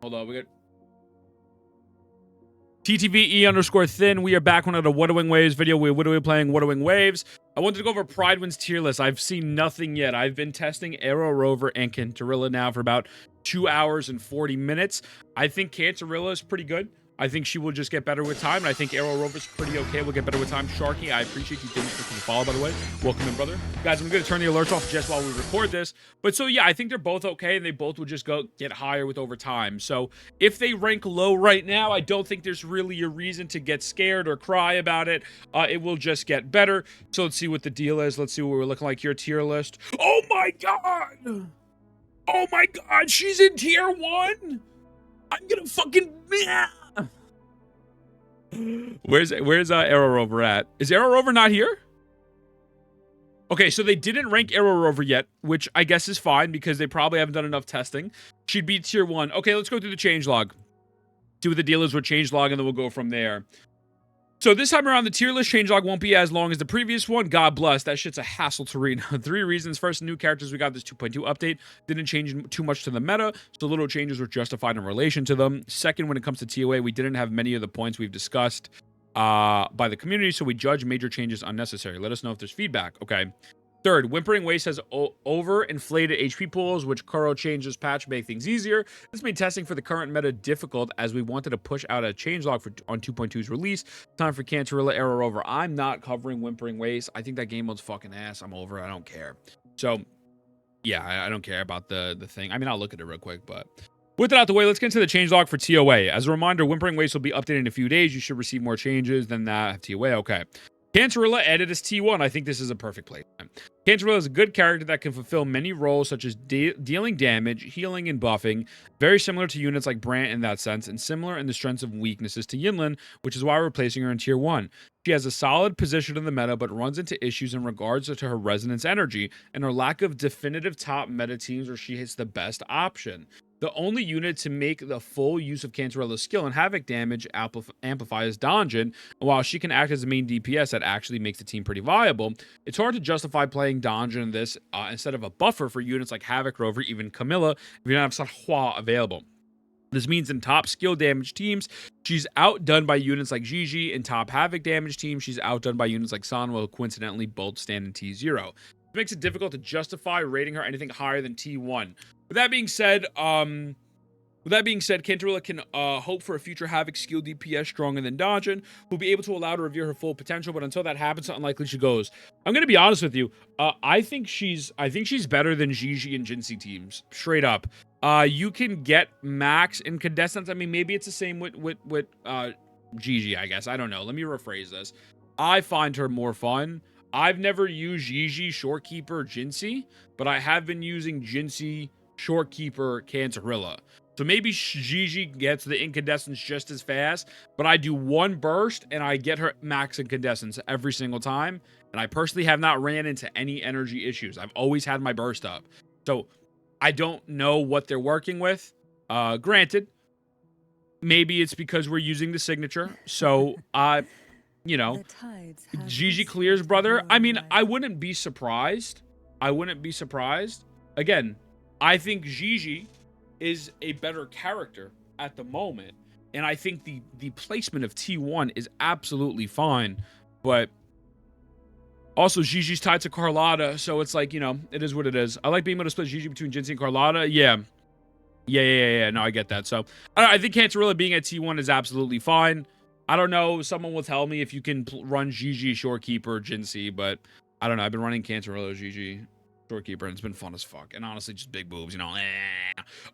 Hold on, we got TTVE_thin. We are back on a Wuthering Waves video. We're literally playing Wuthering Waves. I wanted to go over Prydwen's tier list. I've seen nothing yet. I've been testing Aero Rover and Cantarella now for about 2 hours and 40 minutes. I think Cantarella is pretty good. I think she will just get better with time, and I think Aero Rover's pretty okay. We'll get better with time. Sharky, I appreciate you. Thanks for the follow, by the way. Welcome in, brother. Guys, I'm going to turn the alerts off just while we record this. But so, yeah, I think they're both okay, and they both will just get higher with over time. So if they rank low right now, I don't think there's really a reason to get scared or cry about it. It will just get better. So let's see what the deal is. Let's see what we're looking like here. Tier list. Oh, my God. Oh, my God. She's in tier 1. I'm going to fucking... Where's Aero Rover at? Is Aero Rover not here? Okay, so they didn't rank Aero Rover yet, which I guess is fine because they probably haven't done enough testing. She'd be tier 1. Okay, let's go through the changelog. See what the deal is with changelog, and then we'll go from there. So this time around, the tier list changelog won't be as long as the previous one. God bless. That shit's a hassle to read. 3 reasons. First, new characters we got this 2.2 update. Didn't change too much to the meta, so little changes were justified in relation to them. Second, when it comes to TOA, we didn't have many of the points we've discussed by the community, so we judge major changes unnecessary. Let us know if there's feedback. Okay. Third, Whimpering Waste has over-inflated HP pools, which Kuro changed this patch to make things easier. This made testing for the current meta difficult, as we wanted to push out a changelog on 2.2's release. Time for Cantarella Aero Rover. I'm not covering Whimpering Waste. I think that game mode's fucking ass. I'm over it. I don't care. So, yeah, I don't care about the thing. I mean, I'll look at it real quick, but... With that out the way, let's get into the changelog for TOA. As a reminder, Whimpering Waste will be updated in a few days. You should receive more changes than that. TOA, okay. Cantarella added as T1. I think this is a perfect placement. Cantarella is a good character that can fulfill many roles such as dealing damage, healing, and buffing. Very similar to units like Brant in that sense, and similar in the strengths and weaknesses to Yinlin, which is why we're placing her in tier 1. She has a solid position in the meta, but runs into issues in regards to her resonance energy and her lack of definitive top meta teams where she hits the best option. The only unit to make the full use of Cantarella's skill and havoc damage amplify is Donjin, and while she can act as the main DPS that actually makes the team pretty viable, it's hard to justify playing Donjin in this instead of a buffer for units like Havoc Rover, even Camilla, if you don't have Sanhua available. This means in top skill damage teams, she's outdone by units like Gigi. In top Havoc damage teams, she's outdone by units like Sanwa, who coincidentally both stand in T0. It makes it difficult to justify rating her anything higher than T1. With that being said, Cantarella can hope for a future Havoc skill DPS stronger than Donjin, who'll be able to allow her to reveal her full potential. But until that happens, it's unlikely she goes. I'm gonna be honest with you. I think she's better than Gigi and Jinxie teams, straight up. You can get max incandescence. I mean, maybe it's the same with Gigi. I guess I don't know. Let me rephrase this. I find her more fun. I've never used Gigi, Shorekeeper, Jinxie, but I have been using Jinxie, Shorekeeper, Cantarella. So maybe Gigi gets the incandescence just as fast, but I do one burst and I get her max incandescence every single time. And I personally have not ran into any energy issues. I've always had my burst up. So I don't know what they're working with. Granted, maybe it's because we're using the signature. So you know, Gigi clears, brother. I mean, I wouldn't be surprised. Again, I think Gigi is a better character at the moment, and I think the placement of T1 is absolutely fine, but also Gigi's tied to Carlotta, so it's like, you know, it is what it is. I like being able to split Gigi between Jinxie and Carlotta. Yeah, no, I get that. So I think Cantarella being at T1 is absolutely fine. I don't know, someone will tell me if you can run Gigi, Shorekeeper, Jinxie, but I don't know. I've been running Cantarella, Gigi, Shorekeeper, and it's been fun as fuck. And honestly, just big boobs, you know.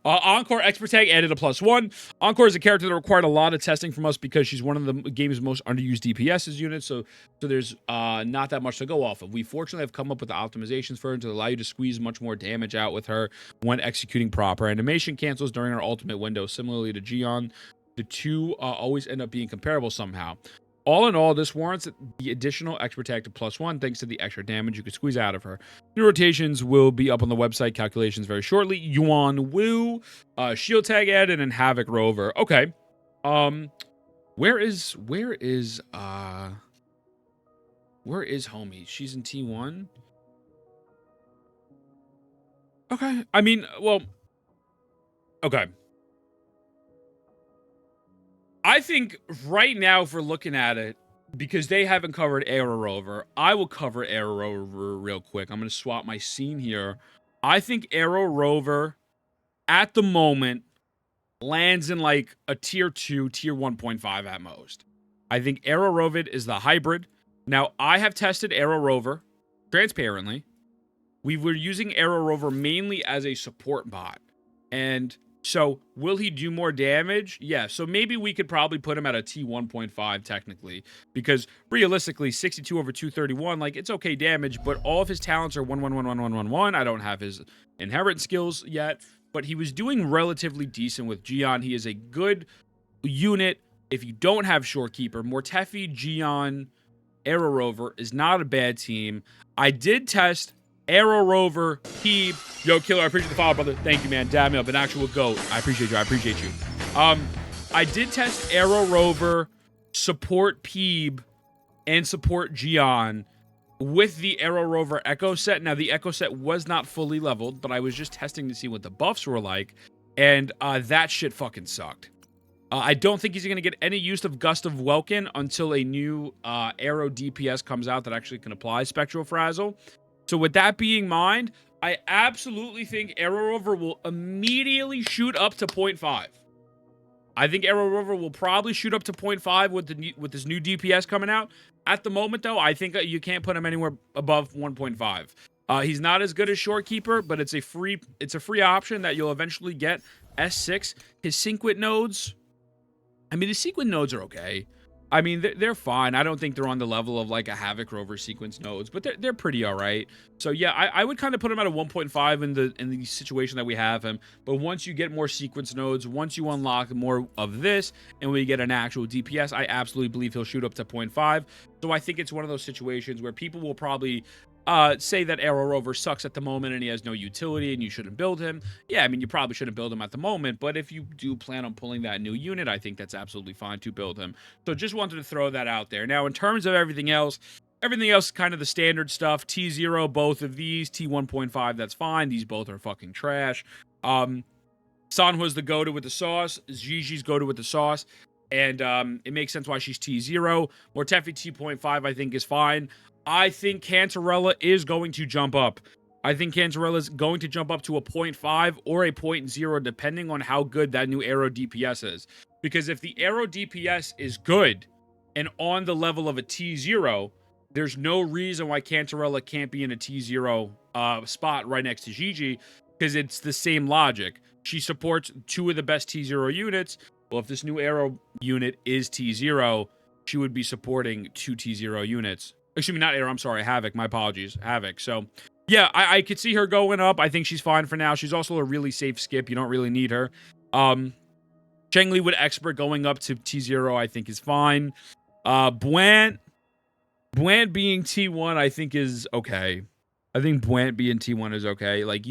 Encore Expert Tag added a +1. Encore is a character that required a lot of testing from us because she's one of the game's most underused DPS's units, so there's not that much to go off of. We fortunately have come up with the optimizations for her to allow you to squeeze much more damage out with her when executing proper animation cancels during her ultimate window. Similarly to Gion, the two always end up being comparable somehow. All in all, this warrants the additional expert tag to +1 thanks to the extra damage you could squeeze out of her. New rotations will be up on the website calculations very shortly. Yuan Wu, shield tag added, and Havoc Rover. Okay. Where is homie? She's in T1. Okay. I mean, well, okay. think right now, if we're looking at it, because they haven't covered Aero Rover, I will cover Aero Rover real quick. I'm going to swap my scene here. I think Aero Rover, at the moment, lands in like a tier 2, tier 1.5 at most. I think Aero Rover is the hybrid. Now, I have tested Aero Rover transparently. We were using Aero Rover mainly as a support bot. And so, will he do more damage? Yeah, so maybe we could probably put him at a T1.5 technically. Because realistically, 62 over 231, like, it's okay damage, but all of his talents are 1-1-1-1-1-1-1. I don't have his inherent skills yet. But he was doing relatively decent with Gion. He is a good unit if you don't have Shorekeeper. Mortefi, Gion, Aero Rover is not a bad team. I did test Aero Rover, Peeb. Yo, Killer, I appreciate the follow, brother. Thank you, man. Dab me up, an actual GOAT. I appreciate you. I appreciate you. I did test Aero Rover, support Peeb, and support Gion with the Aero Rover Echo set. Now, the Echo set was not fully leveled, but I was just testing to see what the buffs were like, and that shit fucking sucked. I don't think he's going to get any use of Gust of Welkin until a new Aero DPS comes out that actually can apply Spectral Frazzle. So with that being in mind, I absolutely think Aero Rover will immediately shoot up to 0.5. I think Aero Rover will probably shoot up to 0.5 with this new DPS coming out. At the moment, though, I think you can't put him anywhere above 1.5. He's not as good as Shorekeeper, but it's a free option that you'll eventually get. S6, his Synquit nodes. I mean, his Sequin nodes are okay. I mean, they're fine. I don't think they're on the level of like a Havoc Rover sequence nodes, but they're pretty all right. So yeah, I would kind of put him at a 1.5 in the situation that we have him. But once you get more sequence nodes, once you unlock more of this, and we get an actual DPS, I absolutely believe he'll shoot up to 0.5. So I think it's one of those situations where people will probably say that Aero Rover sucks at the moment and he has no utility and you shouldn't build him. Yeah, I mean, you probably shouldn't build him at the moment, but if you do plan on pulling that new unit, I think that's absolutely fine to build him. So just wanted to throw that out there. Now, in terms of everything else kind of the standard stuff. T0, both of these. T1.5, that's fine. These both are fucking trash. Sanhwa's the go-to with the sauce. Gigi's go-to with the sauce. And it makes sense why she's T0. Mortefi T.5, I think, is fine. I think Cantarella is going to jump up. I think Cantarella is going to jump up to a 0.5 or a 0.0, depending on how good that new Aero DPS is. Because if the Aero DPS is good and on the level of a T0, there's no reason why Cantarella can't be in a T0 spot right next to Gigi, because it's the same logic. She supports two of the best T0 units. Well, if this new Aero unit is T0, she would be supporting two T0 units. Excuse me, not Aero, I'm sorry, Havoc, my apologies, Havoc. So, yeah, I could see her going up. I think she's fine for now. She's also a really safe skip. You don't really need her. Chengli with Expert going up to T0, I think is fine. Bwant being T1, I think is okay. I think Bwant being T1 is okay. Like,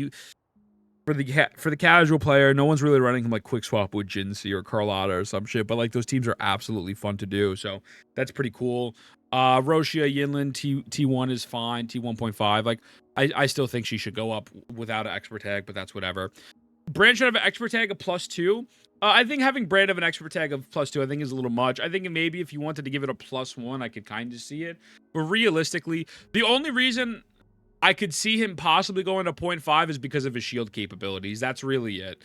for the casual player, no one's really running him like quick swap with Jinxie or Carlotta or some shit, but like those teams are absolutely fun to do, so that's pretty cool. Roshia Yinlin T1 is fine. T1.5, like I still think she should go up without an expert tag, but that's whatever. Brand should have an expert tag of +2. I think having Brand have an expert tag of +2, I think is a little much. I think maybe if you wanted to give it a +1, I could kind of see it, but realistically, the only reason I could see him possibly going to 0.5 is because of his shield capabilities. That's really it.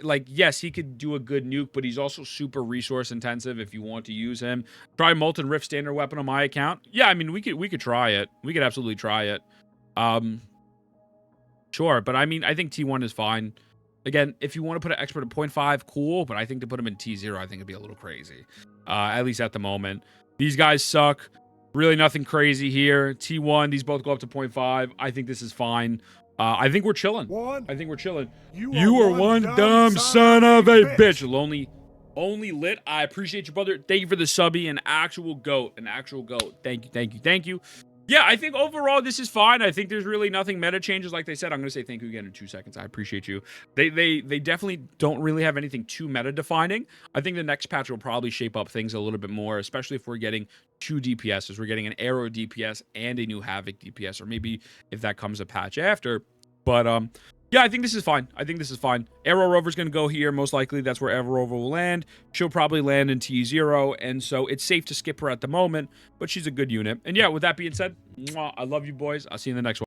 Like, yes, he could do a good nuke, but he's also super resource intensive if you want to use him. Try Molten Rift standard weapon on my account. Yeah, I mean, we could try it. We could absolutely try it. Sure, but I mean, I think T1 is fine. Again, if you want to put an expert at 0.5, cool, but I think to put him in T0, I think it'd be a little crazy. At least at the moment. These guys suck. Really nothing crazy here. T1, these both go up to 0.5. I think this is fine. I think we're chilling. I think we're chilling. You are one dumb son of a bitch. Only lit. I appreciate you, brother. Thank you for the subby. An actual goat. An actual goat. Thank you. Yeah, I think overall this is fine. I think there's really nothing meta changes. Like they said, I'm going to say thank you again in 2 seconds. I appreciate you. They definitely don't really have anything too meta defining. I think the next patch will probably shape up things a little bit more, especially if we're getting 2 DPSs. We're getting an Aero DPS and a new Havoc DPS, or maybe if that comes a patch after. But Yeah, I think this is fine. I think this is fine. Aero Rover's going to go here. Most likely, that's where Aero Rover will land. She'll probably land in T0, and so it's safe to skip her at the moment, but she's a good unit. And yeah, with that being said, mwah, I love you boys. I'll see you in the next one.